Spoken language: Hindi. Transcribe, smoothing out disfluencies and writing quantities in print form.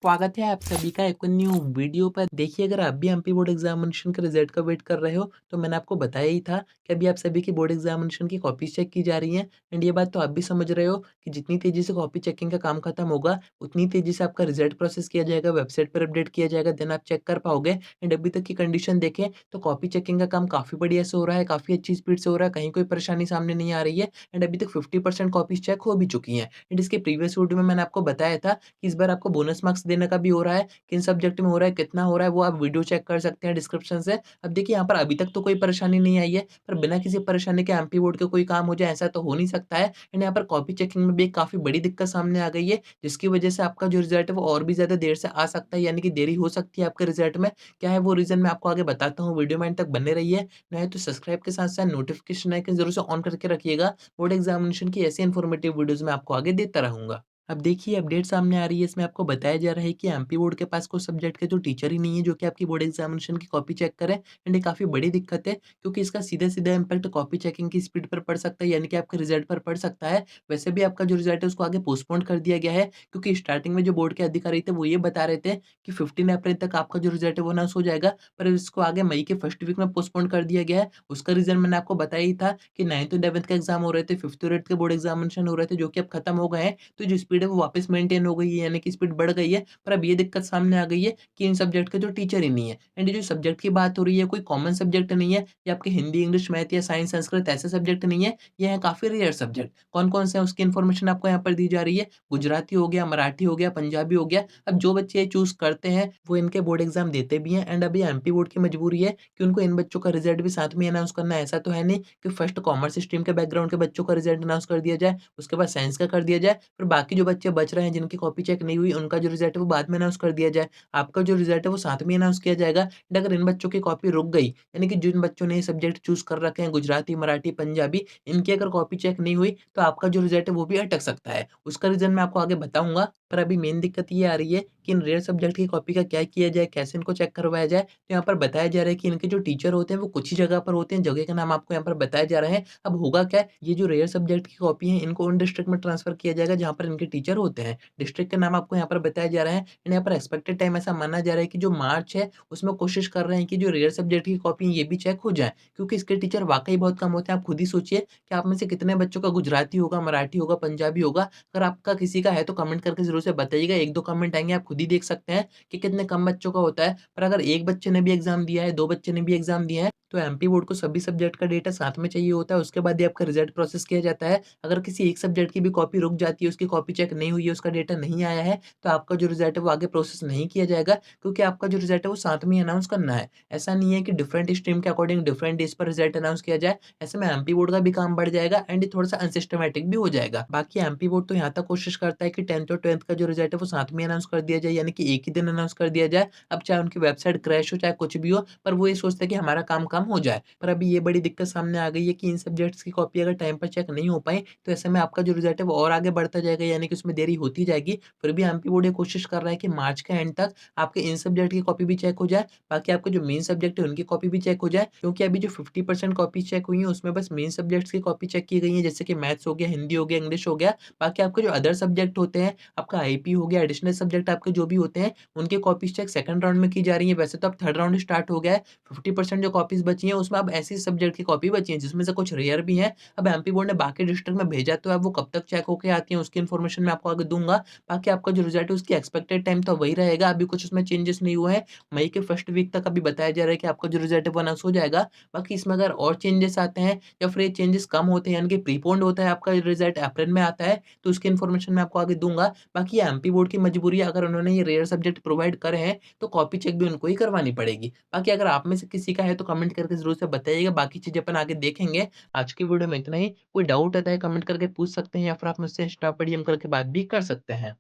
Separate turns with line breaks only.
स्वागत है आप सभी का एक न्यू वीडियो पर। देखिए, अगर आप भी एमपी बोर्ड एग्जामिनेशन के रिजल्ट का वेट कर रहे हो तो मैंने आपको बताया ही था कि अभी आप सभी की बोर्ड एग्जामिनेशन की कॉपीज चेक की जा रही हैं। एंड ये बात तो आप भी समझ रहे हो कि जितनी तेजी से कॉपी चेकिंग का काम खत्म होगा उतनी तेजी से आपका रिजल्ट प्रोसेस किया जाएगा, वेबसाइट पर अपडेट किया जाएगा, देन आप चेक कर पाओगे। एंड अभी तक की कंडीशन देखें तो कॉपी चेकिंग का काम काफी बढ़िया से हो रहा है, काफी अच्छी स्पीड से हो रहा है, कहीं कोई परेशानी सामने नहीं आ रही है। एंड अभी तक 50% कॉपीज चेक हो भी चुकी हैं। एंड इसके प्रीवियस वीडियो में मैंने आपको बताया था कि इस बार आपको बोनस मार्क्स देने का भी हो रहा है, किन सब्जेक्ट में हो रहा है, कितना हो रहा है, वो आप वीडियो चेक कर सकते हैं डिस्क्रिप्शन से। अब देखिए, यहाँ पर अभी तक तो कोई परेशानी नहीं आई है, पर बिना किसी परेशानी के एमपी बोर्ड के कोई काम हो जाए ऐसा तो हो नहीं सकता है। एंड यहाँ पर कॉपी चेकिंग में भी एक काफ़ी बड़ी दिक्कत सामने आ गई है, जिसकी वजह से आपका जो रिज़ल्ट है वो और भी ज़्यादा देर से आ सकता है, यानी कि देरी हो सकती है आपके रिज़ल्ट में। क्या है वो रीज़न मैं आपको आगे बताता हूँ, वीडियो में एंड तक बने रहिए। नहीं तो सब्सक्राइब के साथ-साथ नोटिफ़िकेशन आइकन ज़रूर से ऑन करके रखिएगा। बोर्ड एग्ज़ामिनेशन की ऐसी इन्फॉर्मेटिव वीडियोज़ मैं आपको आगे देता रहूँगा। अब देखिए, अपडेट सामने आ रही है, इसमें आपको बताया जा रहा है कि एमपी बोर्ड के पास कोई सब्जेक्ट के तो टीचर ही नहीं है जो कि आपकी बोर्ड एग्जामिनेशन की कॉपी चेक करें। एंड ये काफ़ी बड़ी दिक्कत है, क्योंकि इसका सीधा-सीधा इम्पैक्ट कॉपी चेकिंग की स्पीड पर पड़ सकता है, यानी कि आपके रिजल्ट पर पड़ सकता है। वैसे भी आपका जो रिजल्ट है उसको आगे पोस्टपोन कर दिया गया है, क्योंकि स्टार्टिंग में जो बोर्ड के अधिकारी थे वो ये बता रहे थे कि 15 अप्रैल तक आपका जो रिजल्ट है वो अनाउंस हो जाएगा, पर इसको आगे मई के फर्स्ट वीक में पोस्टपोन कर दिया गया है। उसका रीज़न मैंने आपको बताया ही था कि 9th और 11th के एग्जाम हो रहे थे, 5th और 8th के बोर्ड एग्जामिनेशन हो रहे थे, जो कि अब खत्म हो गए हैं। तो जो स्पीड है वो वापस मेंटेन हो गई है, यानी कि स्पीड बढ़ गई है। पर अब ये दिक्कत सामने आ गई है कि इन सब्जेक्ट के जो टीचर ही नहीं है। एंड ये जो सब्जेक्ट की बात हो रही है, कोई कॉमन सब्जेक्ट नहीं है, ये आपके हिंदी, इंग्लिश, मैथ या साइंस, संस्कृत ऐसे सब्जेक्ट नहीं है। ये हैं काफ़ी रेयर सब्जेक्ट। कौन-कौन से हैं उसकी इन्फॉर्मेशन आपको यहाँ पर दी जा रही है। गुजराती हो गया, मराठी हो गया, पंजाबी हो गया। अब जो बच्चे ये चूज़ करते हैं वो इनके बोर्ड एग्ज़ाम देते भी हैं। एंड अभी एमपी बोर्ड की मजबूरी है कि उनको इन बच्चों का रिजल्ट भी साथ में अनाउंस करना है। ऐसा तो है नहीं कि फर्स्ट कॉमर्स स्ट्रीम के बैकग्राउंड के बच्चों का रिजल्ट अनाउंस कर दिया जाए, उसके बाद साइंस का कर दिया जाए, फिर बाकी जो बच्चे बच रहे हैं जिनकी कॉपी चेक नहीं हुई, उनका जो रिजल्ट है वो बाद में अनाउंस कर दिया जाए। आपका जो रिजल्ट है वो साथ में अनाउंस किया जाएगा। एंड अगर इन बच्चों की कॉपी रुक गई, यानी कि जिन बच्चों ने ये सब्जेक्ट चूज़ कर रखे हैं गुजराती, मराठी, पंजाबी, इनकी अगर कॉपी चेक नहीं हुई तो आपका जो रिजल्ट है वो भी अटक सकता है। उसका रीज़न मैं आपको आगे बताऊँगा, पर अभी मेन दिक्कत ये आ रही है कि इन रेयर सब्जेक्ट की कॉपी का क्या किया जाए, कैसे इनको चेक करवाया जाए। तो यहाँ पर बताया जा रहा है कि इनके जो टीचर होते हैं वो कुछ ही जगह पर होते हैं, जगह का नाम आपको यहाँ पर बताया जा रहा है। अब होगा क्या, ये जो रेयर सब्जेक्ट की कॉपी है इनको उन डिस्ट्रिक्ट में ट्रांसफर किया जाएगा जहाँ पर इनके टीचर होते हैं। डिस्ट्रिक्ट का नाम आपको यहाँ पर बताया जा रहा है। एंड यहाँ पर एक्सपेक्टेड टाइम ऐसा माना जा रहा है कि जो मार्च है उसमें कोशिश कर रहे हैं कि जो रेयर सब्जेक्ट की कॉपी ये भी चेक हो जाए, क्योंकि इसके टीचर वाक़ई बहुत कम होते हैं। आप खुद ही सोचिए कि आप में से कितने बच्चों का गुजराती होगा, मराठी होगा, पंजाबी होगा। अगर आपका किसी का है तो कमेंट करके ज़रूर से बताइएगा। 1-2 कमेंट आएँगे, आप खुद ही देख सकते हैं कि कितने कम बच्चों का होता है। पर अगर 1 बच्चे ने भी एग्ज़ाम दिया है, 2 बच्चे ने भी एग्ज़ाम दिया है, तो एमपी बोर्ड को सभी सब्जेक्ट का डेटा साथ में चाहिए होता है, उसके बाद ही आपका रिज़ल्ट प्रोसेस किया जाता है। अगर किसी एक सब्जेक्ट की भी कॉपी रुक जाती है, उसकी कॉपी चेक नहीं हुई है, उसका डेटा नहीं आया है, तो आपका जो रिज़ल्ट है वो आगे प्रोसेस नहीं किया जाएगा, क्योंकि आपका जो रिज़ल्ट है वो साथ में ही अनाउंस करना है। ऐसा नहीं है कि डिफरेंट स्ट्रीम के अकॉर्डिंग डिफरेंट डेज़ पर रिज़ल्ट अनाउंस किया जाए, ऐसे में एमपी बोर्ड का भी काम बढ़ जाएगा एंड ये थोड़ा-सा अनसिस्टमैटिक भी हो जाएगा। बाकी एमपी बोर्ड तो यहाँ तक कोशिश करता है कि 10th और 12th का जो रिज़ल्ट है वो साथ में अनाउंस कर दिया जाए, यानी कि एक ही दिन अनाउंस कर दिया जाए। अब चाहे उनकी वेबसाइट क्रैश हो, चाहे कुछ भी हो, पर वो ये सोचते हैं कि हमारा काम कम हो जाए। पर अभी ये बड़ी दिक्कत सामने आ गई है कि इन सब्जेक्ट्स की कॉपी अगर टाइम पर चेक नहीं हो पाई, तो ऐसे में आपका जो रिज़ल्ट है वो और आगे बढ़ता जाएगा, यानी कि उसमें देरी होती जाएगी। फिर भी एमपी बोर्ड ये कोशिश कर रहा है कि मार्च के एंड तक आपके इन सब्जेक्ट की कॉपी भी चेक हो जाए, बाकी आपके जो मेन सब्जेक्ट है उनकी कॉपी भी चेक हो जाए, क्योंकि अभी जो 50% कॉपी चेक हुई है उसमें बस मेन सब्जेक्ट्स की कॉपी चेक की गई है, जैसे कि मैथ्स हो गया, हिंदी हो गया, इंग्लिश हो गया। बाकी आपके जो अदर सब्जेक्ट होते हैं, आपका आईपी हो गया, एडिशनल सब्जेक्ट आपके जो भी होते हैं, उनकी कॉपीज़ चेक सेकंड राउंड में की जा रही है। वैसे तो अब थर्ड राउंड स्टार्ट हो गया है। 50% जो कॉपीज़ बची हैं उसमें अब ऐसी सब्जेक्ट की कॉपी बची हैं जिसमें से कुछ रेयर भी हैं। अब एमपी बोर्ड ने बाकी डिस्ट्रिक्ट में भेजा तो है, अब वो कब तक चेक होके आती हैं उसकी इन्फॉर्मेशन मैं आपको आगे दूँगा। बाकी आपका जो रिज़ल्ट है उसकी एक्सपेक्टेड टाइम तो वही रहेगा, अभी कुछ उसमें चेंजेस नहीं हुए हैं। मई के फर्स्ट वीक तक अभी बताया जा रहा है कि आपका जो रिज़ल्ट है वो अनाउंस हो जाएगा। बाकी इसमें अगर और चेंजेस आते हैं या फिर ये चेंजेस कम होते हैं, यानी कि प्रीपोन्ड होता है, आपका रिज़ल्ट अप्रैल में आता है, तो उसकी इन्फॉर्मेशन मैं आपको आगे दूँगा। बाकी ये एमपी बोर्ड की मजबूरी है, अगर उन्होंने ये रेयर सब्जेक्ट प्रोवाइड करे हैं, तो कॉपी चेक भी उनको ही करवानी पड़ेगी। बाकी अगर आप में से किसी का है तो कमेंट करके ज़रूर से बताइएगा, बाकी चीज़ें अपन आगे देखेंगे। आज की वीडियो में इतना ही। कोई डाउट आता है कमेंट करके पूछ सकते हैं या फिर आप मुझसे इंस्टा पर डीएम करके बात भी कर सकते हैं।